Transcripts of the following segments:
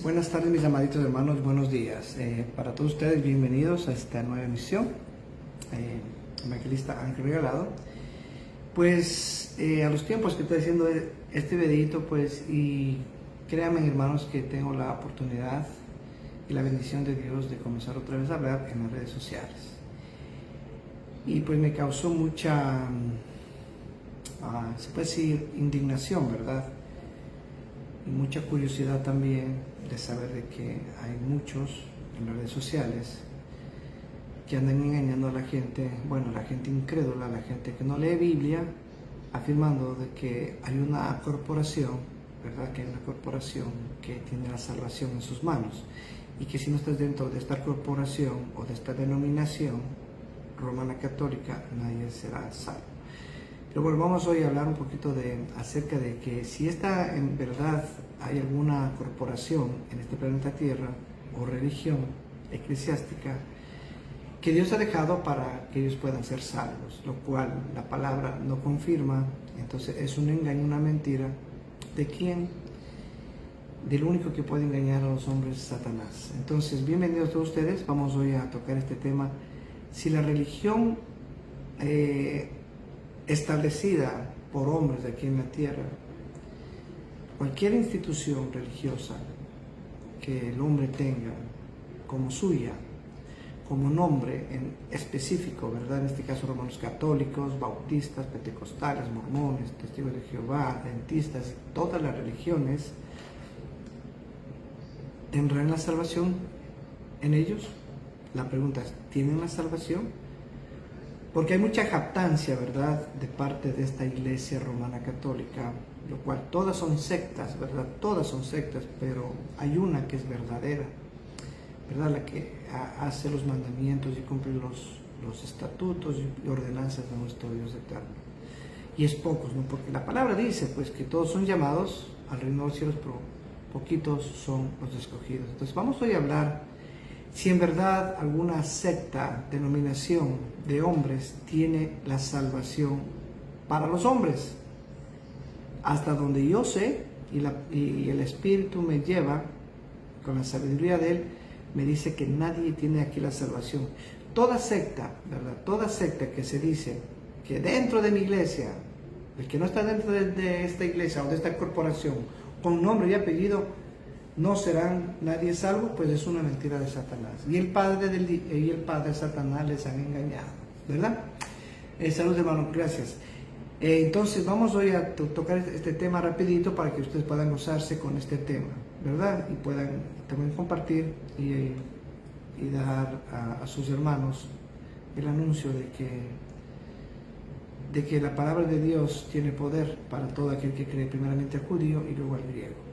buenas tardes mis amaditos hermanos, buenos días. Para todos ustedes, bienvenidos a esta nueva emisión. Evangelista Ángel Regalado. Pues a los tiempos que estoy haciendo este videito, pues, y créanme hermanos que tengo la oportunidad y la bendición de Dios de comenzar otra vez a hablar en las redes sociales. Y pues me causó mucha, se puede decir, indignación, ¿verdad? Y mucha curiosidad también de saber de que hay muchos en las redes sociales que andan engañando a la gente, bueno, la gente incrédula, la gente que no lee Biblia, afirmando de que hay una corporación, ¿verdad? Que hay una corporación que tiene la salvación en sus manos y que si no estás dentro de esta corporación o de esta denominación romana católica, nadie será salvo. Pero bueno, vamos hoy a hablar un poquito acerca de que si esta en verdad hay alguna corporación en este planeta Tierra o religión eclesiástica que Dios ha dejado para que ellos puedan ser salvos, lo cual la palabra no confirma. Entonces es un engaño, una mentira. ¿De quién? Del único que puede engañar a los hombres, Satanás. Entonces, bienvenidos a todos ustedes. Vamos hoy a tocar este tema. Si la religión establecida por hombres de aquí en la tierra, cualquier institución religiosa que el hombre tenga como suya, como nombre en específico, ¿verdad? En este caso romanos católicos, bautistas, pentecostales, mormones, testigos de Jehová, adventistas, todas las religiones, ¿tendrán la salvación en ellos? La pregunta es, ¿tienen la salvación? Porque hay mucha jactancia, ¿verdad?, de parte de esta iglesia romana católica, lo cual todas son sectas, ¿verdad? Todas son sectas, pero hay una que es verdadera, ¿verdad? La que hace los mandamientos y cumple los estatutos y ordenanzas de nuestro Dios eterno. Y es pocos, ¿no? Porque la palabra dice, pues, que todos son llamados al reino de los cielos, pero poquitos son los escogidos. Entonces vamos hoy a hablar si en verdad alguna secta, denominación de hombres tiene la salvación para los hombres. Hasta donde yo sé, y el Espíritu me lleva, con la sabiduría de Él, me dice que nadie tiene aquí la salvación. Toda secta, ¿verdad? Toda secta que se dice que dentro de mi iglesia, el que no está dentro de esta iglesia o de esta corporación, con nombre y apellido, no serán nadie salvo, pues es una mentira de Satanás. Y el padre de Satanás les han engañado, ¿verdad? Saludos hermanos, gracias. Entonces vamos hoy a tocar este tema rapidito para que ustedes puedan gozarse con este tema, ¿verdad? Y puedan también compartir y dar a sus hermanos el anuncio de que la palabra de Dios tiene poder para todo aquel que cree, primeramente al judío y luego al griego.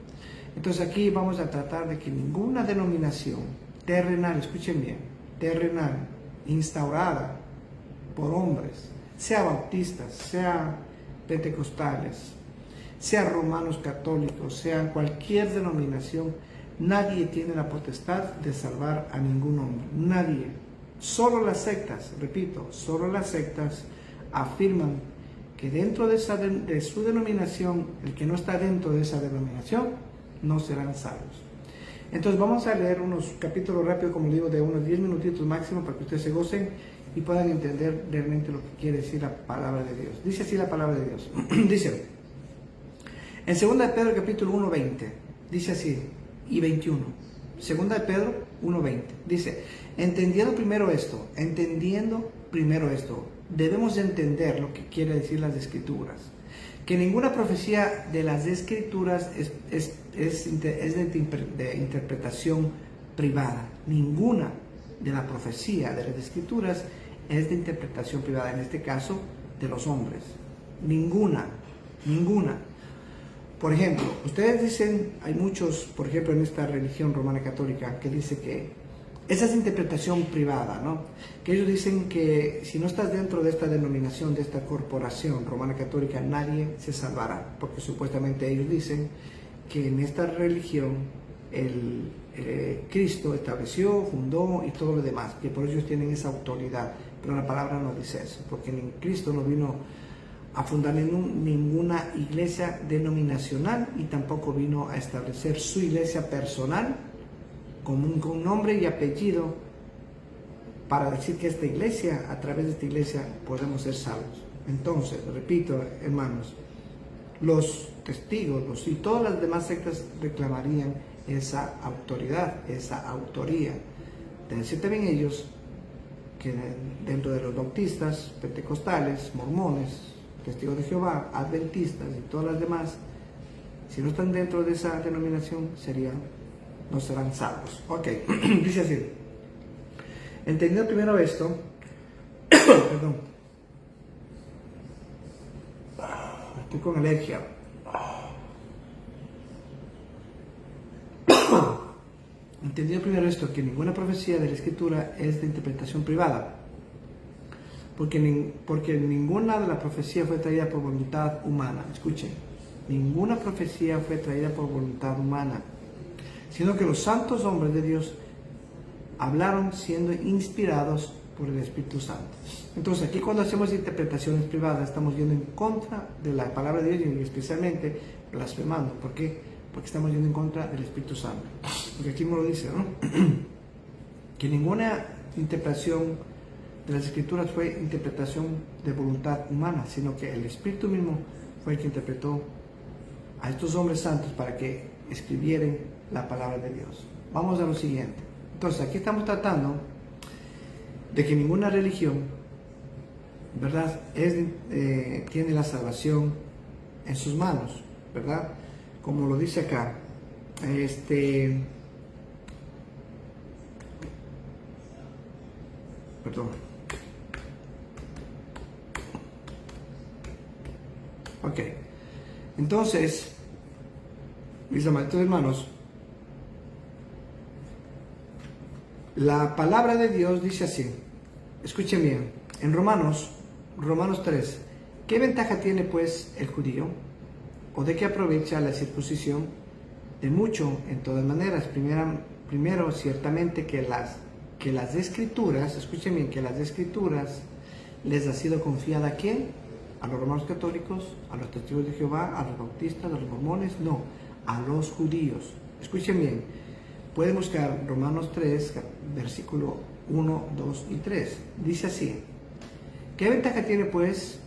Entonces aquí vamos a tratar de que ninguna denominación terrenal, escuchen bien, terrenal, instaurada por hombres, sea bautistas, sea pentecostales, sea romanos católicos, sea cualquier denominación, nadie tiene la potestad de salvar a ningún hombre, nadie. Solo las sectas, repito, solo las sectas afirman que dentro de su denominación, el que no está dentro de esa denominación, no serán salvos. Entonces vamos a leer unos capítulos rápidos, como digo, de unos 10 minutitos máximo para que ustedes se gocen y puedan entender realmente lo que quiere decir la palabra de Dios. Dice así la palabra de Dios. Dice, en 2 de Pedro capítulo 1:20, dice así, y 21. 2 de Pedro 1:20, dice, entendiendo primero esto, debemos entender lo que quiere decir las Escrituras. Que ninguna profecía de las Escrituras es de interpretación privada. Ninguna de la profecía de las Escrituras es de interpretación privada, en este caso de los hombres. Ninguna. Por ejemplo, ustedes dicen, hay muchos, por ejemplo, en esta religión romana católica, que dice que esa es interpretación privada, ¿no? Que ellos dicen que si no estás dentro de esta denominación, de esta corporación romana católica, nadie se salvará, porque supuestamente ellos dicen que en esta religión Cristo estableció, fundó y todo lo demás, que por ellos tienen esa autoridad, pero la palabra no dice eso, porque Cristo no vino a fundar ninguna iglesia denominacional y tampoco vino a establecer su iglesia personal con nombre y apellido para decir que esta iglesia, a través de esta iglesia, podemos ser salvos. Entonces, repito, hermanos, los testigos y todas las demás sectas reclamarían esa autoridad, esa autoría. De decir también ellos que dentro de los bautistas, pentecostales, mormones, testigos de Jehová, adventistas y todas las demás, si no están dentro de esa denominación, no serán salvos. Ok, dice así. Entendiendo primero esto, perdón, estoy con alergia. Entendiendo primero esto, que ninguna profecía de la Escritura es de interpretación privada, porque ninguna de la profecía fue traída por voluntad humana. Escuchen, ninguna profecía fue traída por voluntad humana, sino que los santos hombres de Dios hablaron siendo inspirados por el Espíritu Santo. Entonces, aquí cuando hacemos interpretaciones privadas, estamos yendo en contra de la palabra de Dios y especialmente blasfemando. ¿Por qué? Porque estamos yendo en contra del Espíritu Santo. Porque aquí me lo dice, ¿no? Que ninguna interpretación de las Escrituras fue interpretación de voluntad humana, sino que el Espíritu mismo fue el que interpretó a estos hombres santos para que escribieran la palabra de Dios. Vamos a lo siguiente. Entonces, aquí estamos tratando de que ninguna religión, ¿verdad?, tiene la salvación en sus manos, ¿verdad? Como lo dice acá, perdón. Ok. Entonces, mis amados hermanos, la palabra de Dios dice así. Escuchen bien. En Romanos 3. ¿Qué ventaja tiene pues el judío? ¿O de qué aprovecha la circuncisión? De mucho, en todas maneras. Primero, ciertamente que las escrituras, escuchen bien, que las escrituras les ha sido confiada ¿a quién? ¿A los romanos católicos? ¿A los testigos de Jehová? ¿A los bautistas? ¿A los mormones? No, a los judíos. Escuchen bien, pueden buscar Romanos 3, versículo 1, 2 y 3. Dice así: ¿qué ventaja tiene pues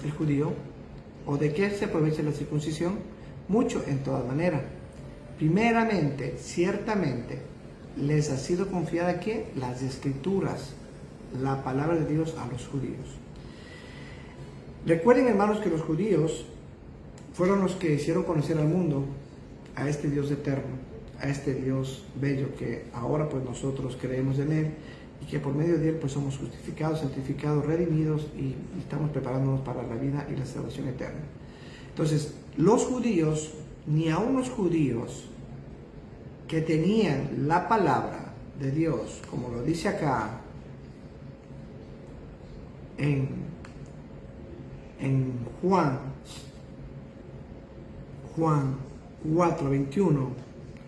el judío? ¿O de qué se aprovecha la circuncisión? Mucho, en todas maneras. Primeramente, ciertamente, les ha sido confiada ¿qué? Las escrituras, la palabra de Dios a los judíos. Recuerden, hermanos, que los judíos fueron los que hicieron conocer al mundo a este Dios eterno, a este Dios bello que ahora pues nosotros creemos en Él y que por medio de Él pues somos justificados, santificados, redimidos y estamos preparándonos para la vida y la salvación eterna. Entonces, los judíos, ni aun los judíos que tenían la palabra de Dios, como lo dice acá en Juan 4, 21,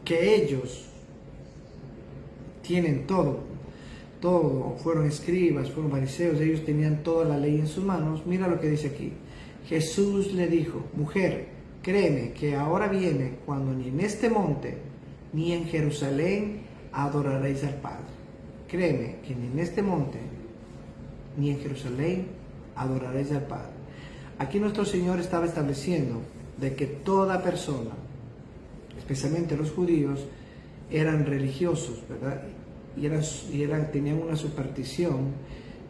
que ellos tienen todo, fueron escribas, fueron fariseos, ellos tenían toda la ley en sus manos. Mira lo que dice aquí. Jesús le dijo: mujer, créeme que ahora viene cuando ni en este monte ni en Jerusalén adoraréis al Padre. Créeme que ni en este monte ni en Jerusalén adoraréis al Padre. Aquí nuestro Señor estaba estableciendo de que toda persona, especialmente los judíos, eran religiosos, ¿verdad? Y tenían una superstición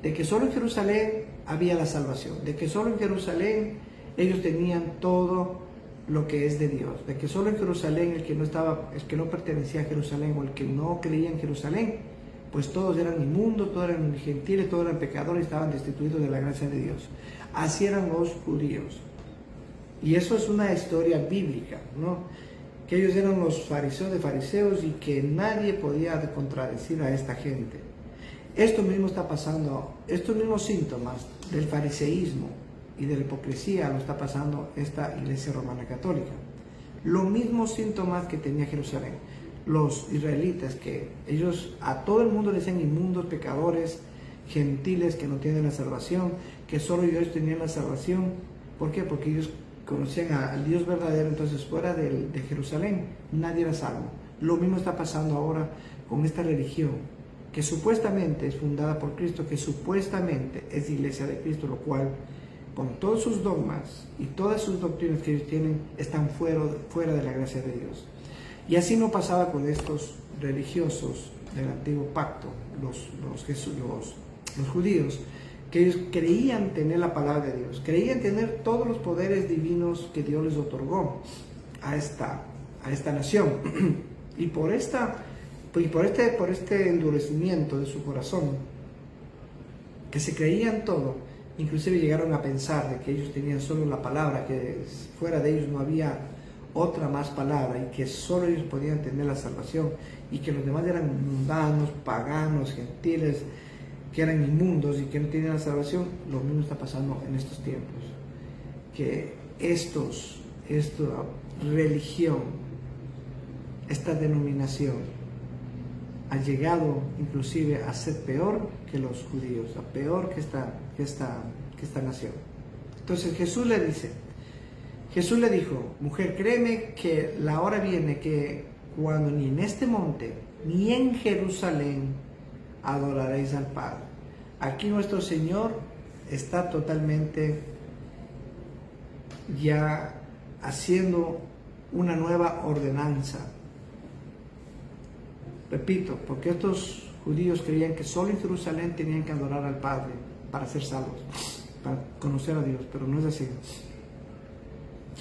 de que solo en Jerusalén había la salvación, de que solo en Jerusalén ellos tenían todo lo que es de Dios, de que solo en Jerusalén el que no pertenecía a Jerusalén o el que no creía en Jerusalén, pues todos eran inmundos, todos eran gentiles, todos eran pecadores y estaban destituidos de la gracia de Dios. Así eran los judíos. Y eso es una historia bíblica, ¿no? Que ellos eran los fariseos de fariseos y que nadie podía contradecir a esta gente. Esto mismo está pasando, estos mismos síntomas del fariseísmo y de la hipocresía lo está pasando esta Iglesia Romana Católica. Los mismos síntomas que tenía Jerusalén. Los israelitas, que ellos a todo el mundo le decían inmundos, pecadores, gentiles que no tienen la salvación, que solo ellos tenían la salvación, ¿Por qué? Porque ellos conocían al Dios verdadero, entonces fuera de Jerusalén nadie era salvo. Lo mismo está pasando ahora con esta religión, que supuestamente es fundada por Cristo, que supuestamente es Iglesia de Cristo, lo cual, con todos sus dogmas y todas sus doctrinas que ellos tienen, están fuera de la gracia de Dios. Y así no pasaba con estos religiosos del antiguo pacto, los judíos, que ellos creían tener la palabra de Dios, creían tener todos los poderes divinos que Dios les otorgó a esta nación. Y por este endurecimiento de su corazón, que se creían todo, inclusive llegaron a pensar de que ellos tenían solo la palabra, que fuera de ellos no había otra más palabra y que solo ellos podían tener la salvación y que los demás eran mundanos, paganos, gentiles, que eran inmundos y que no tenían la salvación. Lo mismo está pasando en estos tiempos, que esta religión, esta denominación ha llegado inclusive a ser peor que los judíos, a peor que esta nación. Entonces Jesús le dijo, mujer, créeme que la hora viene que cuando ni en este monte ni en Jerusalén adoraréis al Padre. Aquí nuestro Señor está totalmente ya haciendo una nueva ordenanza. Repito, porque estos judíos creían que solo en Jerusalén tenían que adorar al Padre para ser salvos, para conocer a Dios, pero no es así.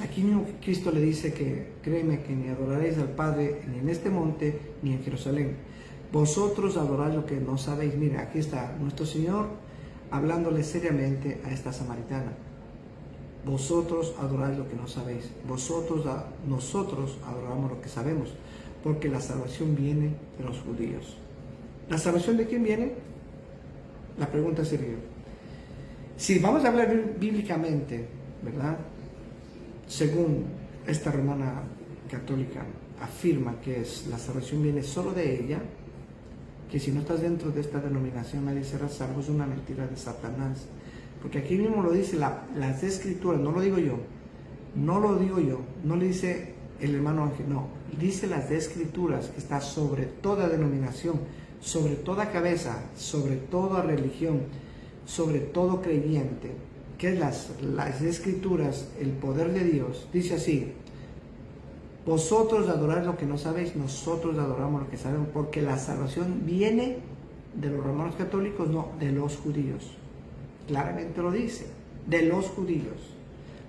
Aquí mismo Cristo le dice que créeme que ni adoraréis al Padre ni en este monte ni en Jerusalén. Vosotros adoráis lo que no sabéis. Mira, aquí está nuestro Señor hablándole seriamente a esta samaritana. Vosotros adoráis lo que no sabéis. Nosotros adoramos lo que sabemos, porque la salvación viene de los judíos. ¿La salvación de quién viene? La pregunta sería, si vamos a hablar bíblicamente, ¿verdad? Según esta romana católica afirma que la salvación viene solo de ella, que si no estás dentro de esta denominación nadie será salvo, es una mentira de Satanás. Porque aquí mismo lo dice las escrituras, no lo digo yo, no lo le dice el hermano Ángel, no, dice las escrituras, que está sobre toda denominación, sobre toda cabeza, sobre toda religión, sobre todo creyente, que es las escrituras, el poder de Dios. Dice así: vosotros adoráis lo que no sabéis, nosotros adoramos lo que sabemos, porque la salvación viene de los romanos católicos, no, de los judíos. Claramente lo dice, de los judíos.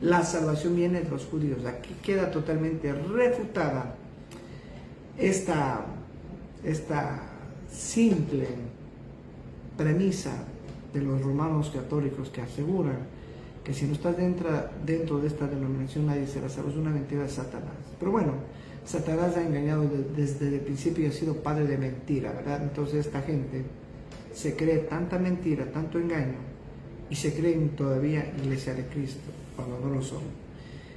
La salvación viene de los judíos. Aquí queda totalmente refutada esta simple premisa de los romanos católicos, que aseguran que si no estás dentro de esta denominación nadie será salvo. Es una mentira de Satanás. Pero bueno, Satanás ha engañado desde el principio y ha sido padre de mentira, ¿verdad? Entonces esta gente se cree tanta mentira, tanto engaño, y se creen todavía Iglesia de Cristo, cuando no lo son.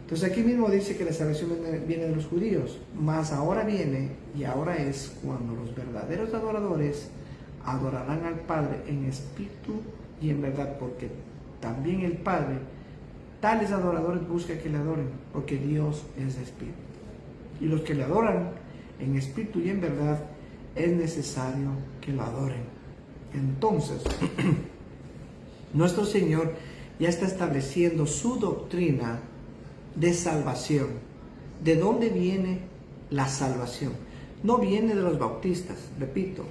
Entonces aquí mismo dice que la salvación viene de los judíos, mas ahora viene, y ahora es cuando los verdaderos adoradores adorarán al Padre en espíritu y en verdad, porque también el Padre, tales adoradores, busca que le adoren, porque Dios es espíritu. Y los que le adoran en espíritu y en verdad, es necesario que lo adoren. Entonces, nuestro Señor ya está estableciendo su doctrina de salvación. ¿De dónde viene la salvación? No viene de los bautistas, repito,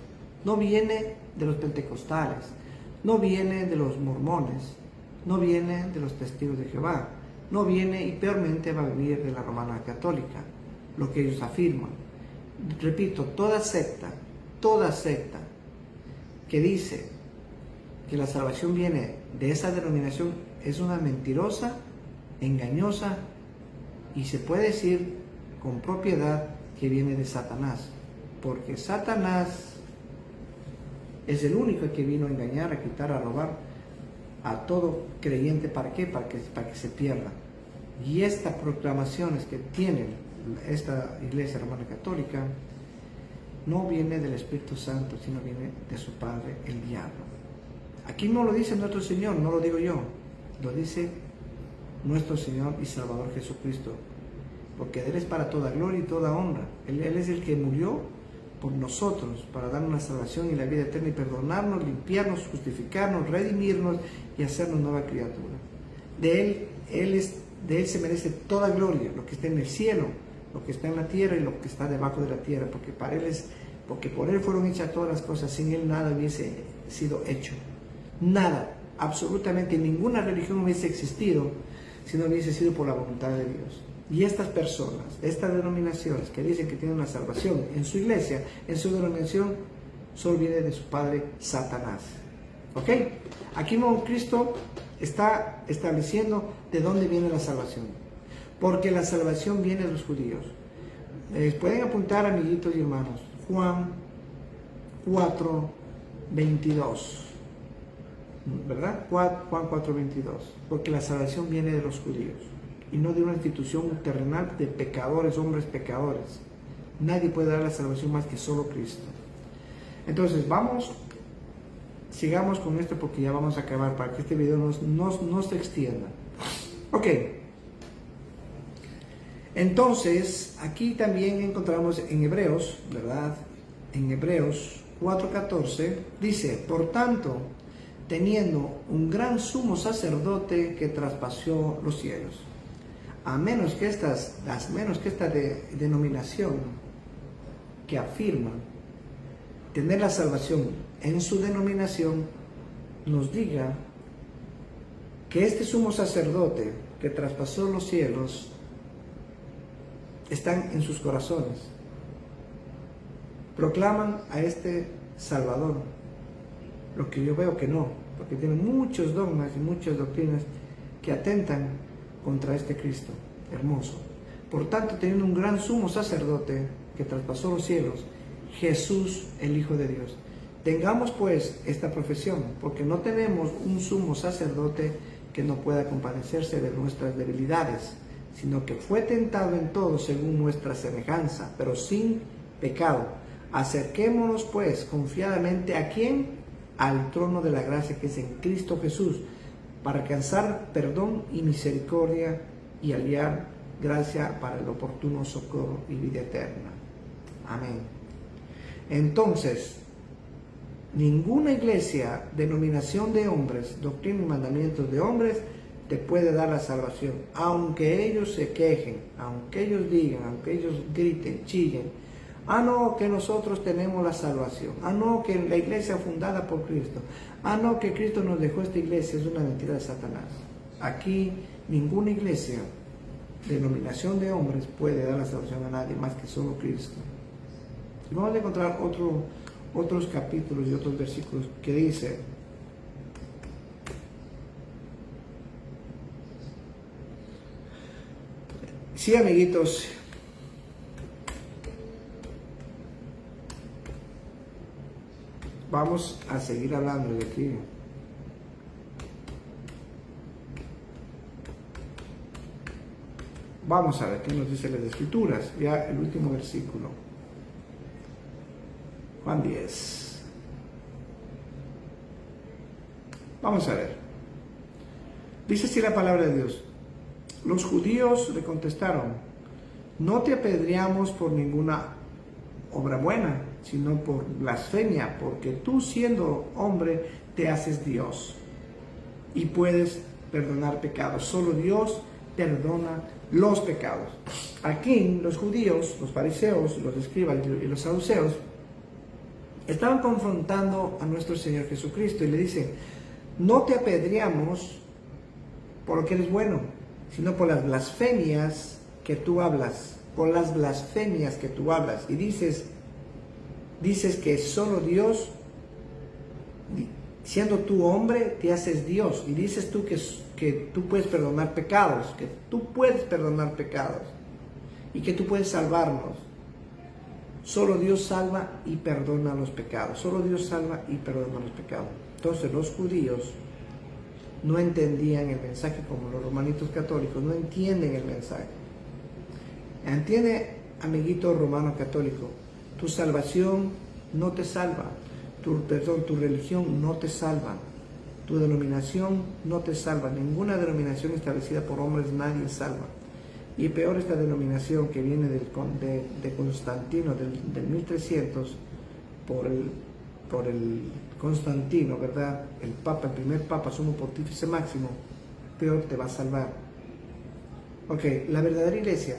no viene de los pentecostales, no viene de los mormones, no viene de los testigos de Jehová, no viene, y peormente va a venir de la romana católica, lo que ellos afirman. Repito, toda secta que dice que la salvación viene de esa denominación es una mentirosa, engañosa, y se puede decir con propiedad que viene de Satanás, porque Satanás es el único que vino a engañar, a quitar, a robar a todo creyente. ¿Para qué? Para que se pierda. Y estas proclamaciones que tiene esta Iglesia Romana Católica no viene del Espíritu Santo, sino viene de su padre, el diablo. Aquí no lo dice nuestro Señor, no lo digo yo, lo dice nuestro Señor y Salvador Jesucristo, porque de Él es para toda gloria y toda honra. Él es el que murió por nosotros para darnos la salvación y la vida eterna y perdonarnos, limpiarnos, justificarnos, redimirnos y hacernos nueva criatura. De Él se merece toda gloria, lo que está en el cielo, lo que está en la tierra y lo que está debajo de la tierra, porque por Él fueron hechas todas las cosas, sin Él nada hubiese sido hecho. Nada, absolutamente ninguna religión hubiese existido si no hubiese sido por la voluntad de Dios. Y estas personas, estas denominaciones que dicen que tienen una salvación en su iglesia, en su denominación, solo viene de su padre Satanás. ¿Ok? Aquí mismo Cristo está estableciendo de dónde viene la salvación. Porque la salvación viene de los judíos. Pueden apuntar, amiguitos y hermanos, Juan 4, 22. ¿Verdad? Juan 4, 22. Porque la salvación viene de los judíos y no de una institución terrenal de pecadores, hombres pecadores. Nadie puede dar la salvación más que solo Cristo. Entonces, sigamos con esto porque ya vamos a acabar para que este video no se extienda. Ok. Entonces, aquí también encontramos en Hebreos, ¿verdad? En Hebreos 4:14 dice, por tanto, teniendo un gran sumo sacerdote que traspasó los cielos, a menos que esta denominación que afirma tener la salvación en su denominación nos diga que este sumo sacerdote que traspasó los cielos están en sus corazones. Proclaman a este Salvador, lo que yo veo que no, porque tienen muchos dogmas y muchas doctrinas que atentan contra este Cristo hermoso. Por tanto, teniendo un gran sumo sacerdote que traspasó los cielos, Jesús, el Hijo de Dios. Tengamos pues esta profesión, porque no tenemos un sumo sacerdote que no pueda compadecerse de nuestras debilidades, sino que fue tentado en todo según nuestra semejanza, pero sin pecado. Acerquémonos pues confiadamente ¿a quién? Al trono de la gracia que es en Cristo Jesús, para alcanzar perdón y misericordia y hallar gracia para el oportuno socorro y vida eterna. Amén. Entonces, ninguna iglesia, denominación de hombres, doctrina y mandamientos de hombres te puede dar la salvación, aunque ellos se quejen, aunque ellos digan, aunque ellos griten, chillen. Ah, no, que nosotros tenemos la salvación. Ah, no, que la iglesia fundada por Cristo. Ah, no, que Cristo nos dejó esta iglesia. Es una mentira de Satanás. Aquí ninguna iglesia, denominación de hombres, puede dar la salvación a nadie más que solo Cristo. Y vamos a encontrar otros capítulos y otros versículos que dice: sí, amiguitos, vamos a seguir hablando de aquí. Vamos a ver qué nos dice las Escrituras. Ya el último versículo. Juan 10. Vamos a ver. Dice así la palabra de Dios. Los judíos le contestaron: no te apedreamos por ninguna obra buena, sino por blasfemia, porque tú, siendo hombre, te haces Dios y puedes perdonar pecados. Solo Dios perdona los pecados. Aquí los judíos, los fariseos, los escribas y los saduceos estaban confrontando a nuestro Señor Jesucristo y le dicen: no te apedreamos por lo que eres bueno, sino por las blasfemias que tú hablas, por las blasfemias que tú hablas. Y dices que solo Dios, siendo tú hombre, te haces Dios. Y dices tú que tú puedes perdonar pecados, y que tú puedes salvarnos. Solo Dios salva y perdona los pecados. Solo Dios salva y perdona los pecados. Entonces los judíos no entendían el mensaje como los romanitos católicos no entienden el mensaje. Entiende, amiguito romano católico, tu salvación no te salva, tu religión no te salva, Tu denominación no te salva. Ninguna denominación establecida por hombres nadie salva. Y peor esta denominación que viene de Constantino del 1300 por el Constantino, ¿verdad? El Papa, el primer Papa, sumo pontífice máximo, peor te va a salvar. Ok, la verdadera iglesia,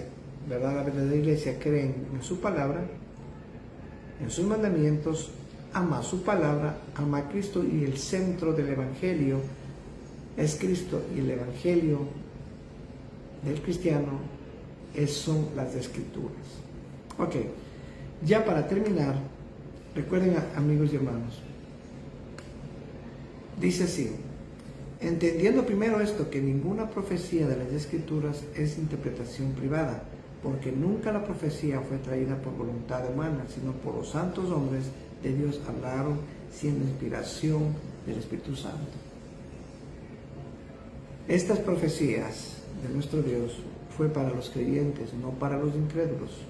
¿verdad? La verdadera iglesia cree en su palabra, en sus mandamientos, ama su palabra, ama a Cristo, y el centro del Evangelio es Cristo, y el Evangelio del cristiano son las Escrituras. Ok, ya para terminar, recuerden, amigos y hermanos, dice así: entendiendo primero esto, que ninguna profecía de las Escrituras es interpretación privada, porque nunca la profecía fue traída por voluntad humana, sino por los santos hombres de Dios hablaron siendo inspiración del Espíritu Santo. Estas profecías de nuestro Dios fue para los creyentes, no para los incrédulos.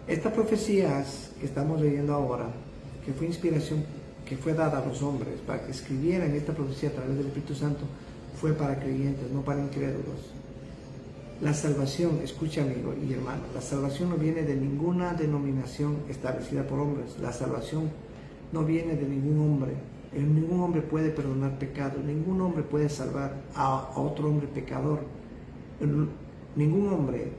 Estas profecías que estamos leyendo ahora, que fue inspiración, que fue dada a los hombres para que escribieran esta profecía a través del Espíritu Santo, fue para creyentes, no para incrédulos. La salvación, escucha amigo y hermano, la salvación no viene de ninguna denominación establecida por hombres. La salvación no viene de ningún hombre. Ningún hombre puede perdonar pecados, ningún hombre puede salvar a otro hombre pecador. Ningún hombre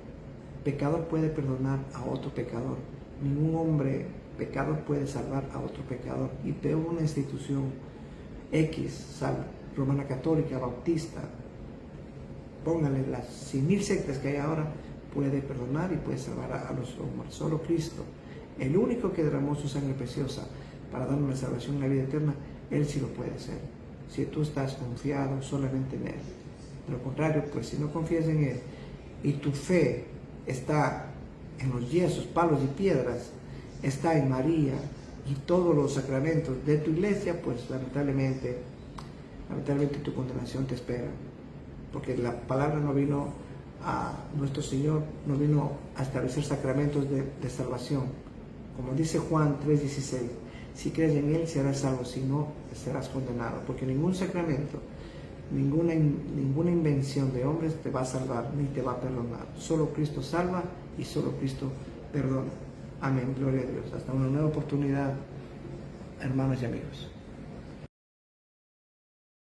pecador puede perdonar a otro pecador. Ningún hombre pecador puede salvar a otro pecador. Y peor una institución X, Romana Católica, Bautista, póngale las 100,000 sectas que hay ahora, puede perdonar y puede salvar a los hombres. Solo Cristo, el único que derramó su sangre preciosa para darnos la salvación y la vida eterna, Él sí lo puede hacer, si tú estás confiado solamente en Él. De lo contrario, pues si no confías en Él y tu fe está en los yesos, palos y piedras, está en María y todos los sacramentos de tu iglesia, pues lamentablemente tu condenación te espera. Porque la palabra no vino a nuestro Señor, no vino a establecer sacramentos de salvación. Como dice Juan 3:16, si crees en Él serás salvo, si no serás condenado. Porque ningún sacramento, ninguna invención de hombres te va a salvar ni te va a perdonar. Solo Cristo salva y solo Cristo perdona. Amén, gloria a Dios. Hasta una nueva oportunidad, hermanos y amigos.